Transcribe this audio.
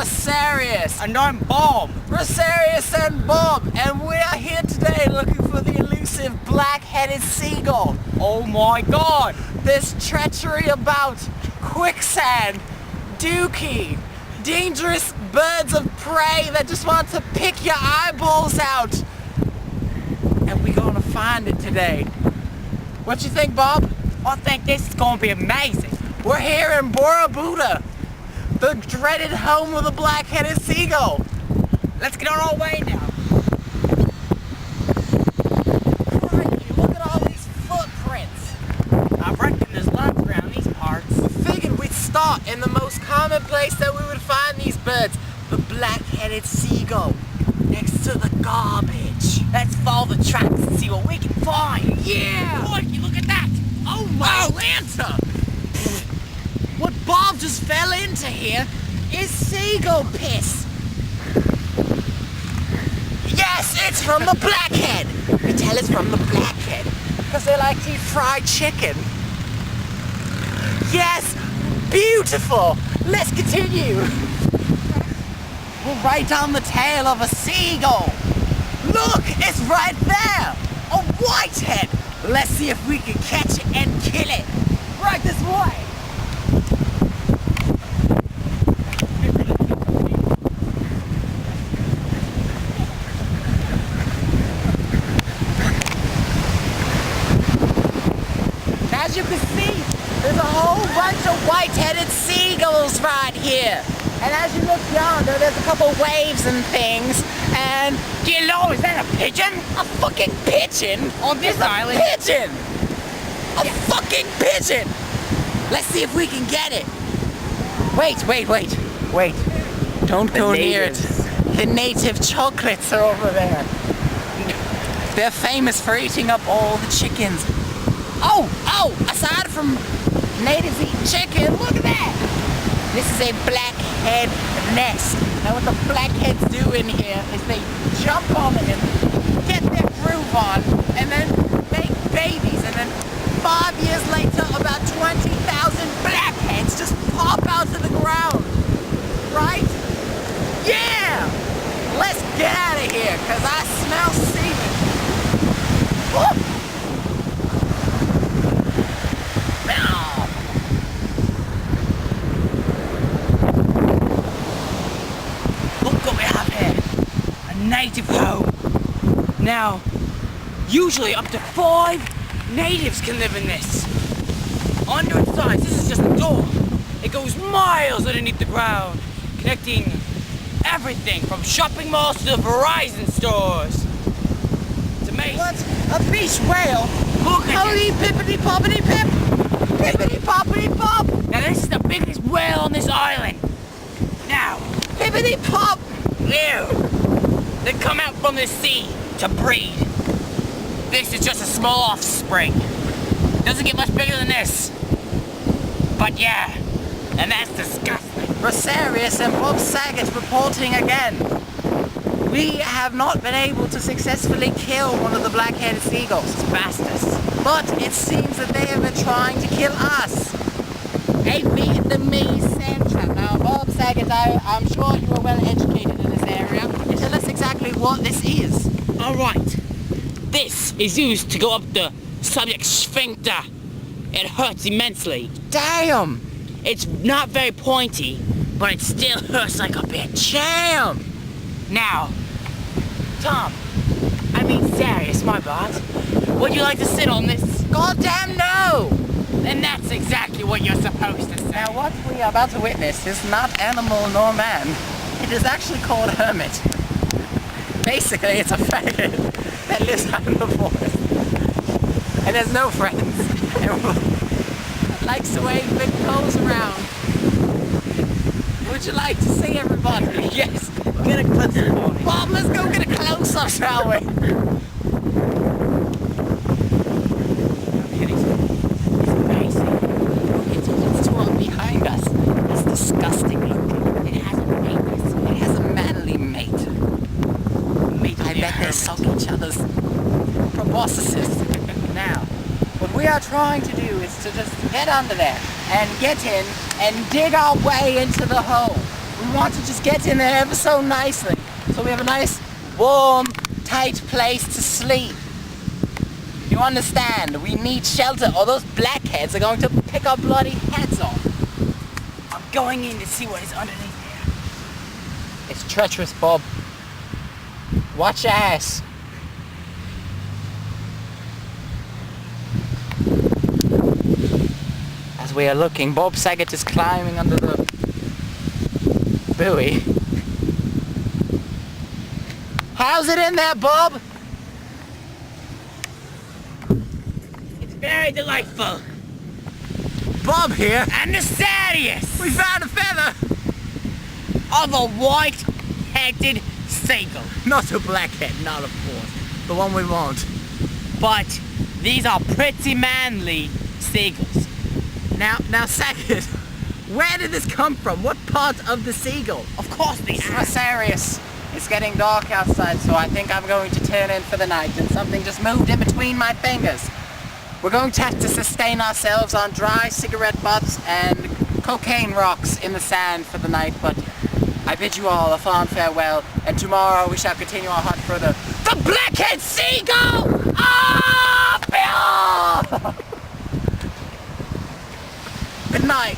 Raserious. And I'm Bob. Raserious and Bob. And we are here today looking for the elusive black-headed seagull. Oh my god. There's treachery about, quicksand, dookie, dangerous birds of prey that just want to pick your eyeballs out. And we're gonna find it today. What you think, Bob? I think this is gonna be amazing. We're here in Bora Bora, the dreaded home of the black-headed seagull. Let's get on our way now. Crikey, look at all these footprints. I reckon there's lots around these parts. We figured we'd start in the most common place that we would find these birds, the black-headed seagull, next to the garbage. Let's follow the tracks and see what we can find. Yeah! Crikey, look at that! Oh my Lanta! What Bob just fell into here is seagull piss. Yes, it's from the blackhead. We tell it's from the blackhead because they like to eat fried chicken. Yes, beautiful. Let's continue. We're right on the tail of a seagull. Look, it's right there. A whitehead. Let's see if we can catch it and kill it. Right this way. As you can see, there's a whole bunch of white-headed seagulls right here. And as you look yonder, there's a couple waves and things, and... Dear Lord, is that a pigeon? A fucking pigeon? On this island? A pigeon! A fucking pigeon! Let's see if we can get it. Wait. Don't go near it. The native chocolates are over there. They're famous for eating up all the chickens. Oh! Aside from natives eating chicken, look at that! This is a blackhead nest. Now what the blackheads do in here is they jump on it and get their groove on and then make babies, and then 5 years later about 20,000 blackheads just pop out of the ground. Right? Yeah! Let's get out of here because I smell semen. Woo! Native home. Now, usually up to 5 natives can live in this. Under its size, this is just a door. It goes miles underneath the ground, connecting everything from shopping malls to the Verizon stores. It's amazing. What? A beach whale? Look at Holy pippity poppity pip! Pippity poppity pop! Now this is the biggest whale on this island. Now, Pippity pop! ew! They come out from the sea to breed. This is just a small offspring. Doesn't get much bigger than this. But yeah, and that's disgusting. Raserious and Bob Saget reporting again. We have not been able to successfully kill one of the black-headed seagulls, bastards. But it seems that they have been trying to kill us. A Vietnamese sand trap. Now, Bob Saget, I'm sure you are well educated in this area. Tell us exactly what this is. Alright. This is used to go up the subject sphincter. It hurts immensely. Damn! It's not very pointy, but it still hurts like a bitch. Damn! Now, Serious, my boss. Would you like to sit on this? Goddamn no! Then that's exactly what you're supposed to say. Now what we are about to witness is not animal nor man. It is actually called hermit. Basically, it's a faggot that lives out in the forest. And has no friends. And likes to wave big poles around. Would you like to see everybody? Yes, get a closer on it. Bob, let's go get a close-up, shall we? It's one behind us. It's disgusting looking. It has a mate. It has a manly mate. I bet they suck each other's proboscises. Now, what we are trying to do is to just get under there and get in and dig our way into the hole. We want to just get in there ever so nicely. So we have a nice, warm, tight place to sleep. You understand? We need shelter or those blackheads are going to pick our bloody heads off. I'm going in to see what is underneath there. It's treacherous, Bob. Watch your ass. As we are looking, Bob Saget is climbing under the buoy. How's it in there, Bob? It's very delightful. Bob here. And Raserious We found a feather. of a white-headed seagull. Not a blackhead, not of course. The one we want. But these are pretty manly seagulls. Now, Saget, where did this come from? What part of the seagull? Of course they It's are. Raserious. It's getting dark outside, so I think I'm going to turn in for the night, and something just moved in between my fingers. We're going to have to sustain ourselves on dry cigarette butts and cocaine rocks in the sand for the night, but I bid you all a fond farewell, and tomorrow we shall continue our hunt for the blackhead seagull! Ah, Bill! Good night.